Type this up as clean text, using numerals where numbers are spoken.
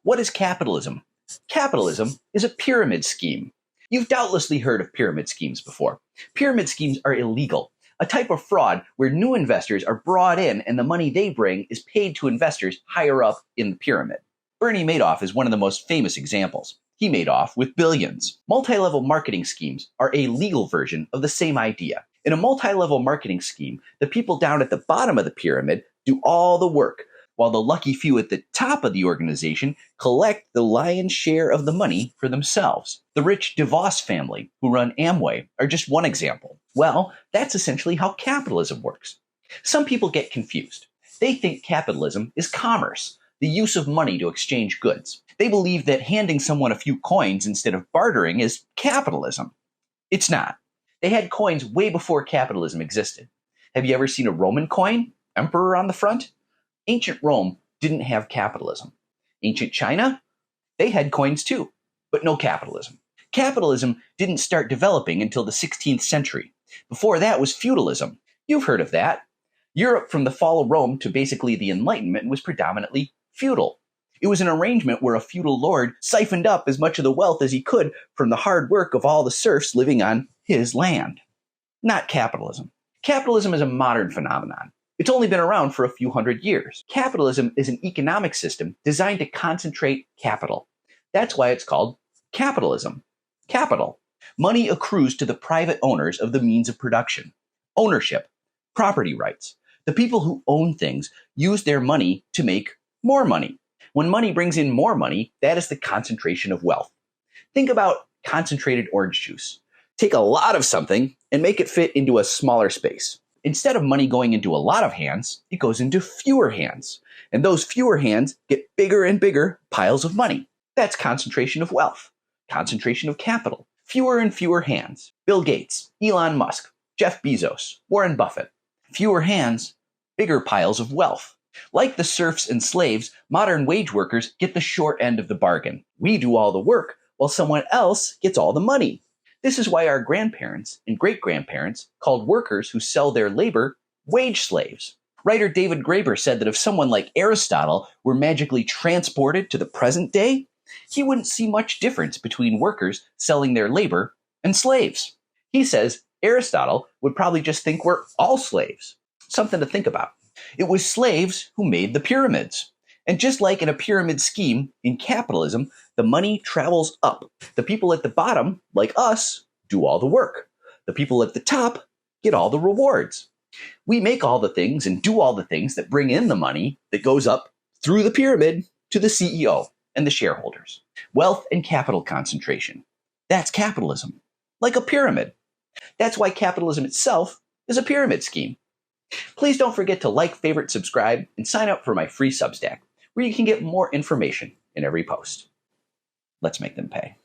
What is capitalism? Capitalism is a pyramid scheme. You've doubtlessly heard of pyramid schemes before. Pyramid schemes are illegal, a type of fraud where new investors are brought in and the money they bring is paid to investors higher up in the pyramid. Bernie Madoff is one of the most famous examples. He made off with billions. Multi-level marketing schemes are a legal version of the same idea. In a multi-level marketing scheme, the people down at the bottom of the pyramid do all the work, while the lucky few at the top of the organization collect the lion's share of the money for themselves. The rich DeVos family, who run Amway, are just one example. Well, that's essentially how capitalism works. Some people get confused. They think capitalism is commerce, the use of money to exchange goods. They believe that handing someone a few coins instead of bartering is capitalism. It's not. They had coins way before capitalism existed. Have you ever seen a Roman coin? Emperor on the front? Ancient Rome didn't have capitalism. Ancient China? They had coins too, but no capitalism. Capitalism didn't start developing until the 16th century. Before that was feudalism. You've heard of that. Europe from the fall of Rome to basically the Enlightenment was predominantly feudal. It was an arrangement where a feudal lord siphoned up as much of the wealth as he could from the hard work of all the serfs living on his land. Not capitalism. Capitalism is a modern phenomenon. It's only been around for a few hundred years. Capitalism is an economic system designed to concentrate capital. That's why it's called capitalism. Capital. Money accrues to the private owners of the means of production. Ownership. Property rights. The people who own things use their money to make more money. When money brings in more money, that is the concentration of wealth. Think about concentrated orange juice. Take a lot of something and make it fit into a smaller space. Instead of money going into a lot of hands, it goes into fewer hands. And those fewer hands get bigger and bigger piles of money. That's concentration of wealth, concentration of capital, fewer and fewer hands. Bill Gates, Elon Musk, Jeff Bezos, Warren Buffett. Fewer hands, bigger piles of wealth. Like the serfs and slaves, modern wage workers get the short end of the bargain. We do all the work while someone else gets all the money. This is why our grandparents and great-grandparents called workers who sell their labor wage slaves. Writer David Graeber said that if someone like Aristotle were magically transported to the present day, he wouldn't see much difference between workers selling their labor and slaves. He says Aristotle would probably just think we're all slaves. Something to think about. It was slaves who made the pyramids. And just like in a pyramid scheme, in capitalism, the money travels up. The people at the bottom, like us, do all the work. The people at the top get all the rewards. We make all the things and do all the things that bring in the money that goes up through the pyramid to the CEO and the shareholders. Wealth and capital concentration. That's capitalism. Like a pyramid. That's why capitalism itself is a pyramid scheme. Please don't forget to like, favorite, subscribe, and sign up for my free Substack, where you can get more information in every post. Let's make them pay.